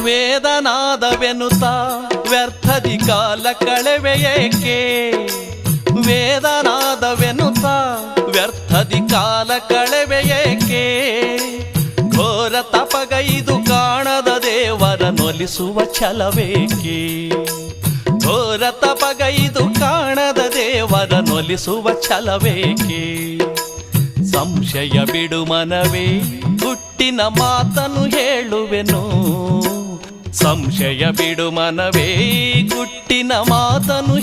ವೇದನಾದವೆನುತ ವ್ಯರ್ಥದಿ ಕಾಲ ಕಳೆವೆಯೇಕೆ? ವೇದನಾದವೆನುತ ವ್ಯರ್ಥದಿ ಕಾಲ ಕಳೆವೆಯೇಕೆ? ಘೋರ ತಪಗೈದು ಕಾಣದ ದೇವರ ನೊಲಿಸುವ ಛಲವೇಕೆ? ಘೋರ ತಪಗೈದು ಕಾಣದ ದೇವರ ನೊಲಿಸುವ ಛಲವೇಕೆ? ಸಂಶಯ ಬಿಡು ಮನವೇ, ಗುಟ್ಟಿನ ಮಾತನ್ನು ಹೇಳುವೆನು. ಸಂಶಯ ಬಿಡು ಮನವೇ, ಗುಟ್ಟಿನ ಮಾತನ್ನು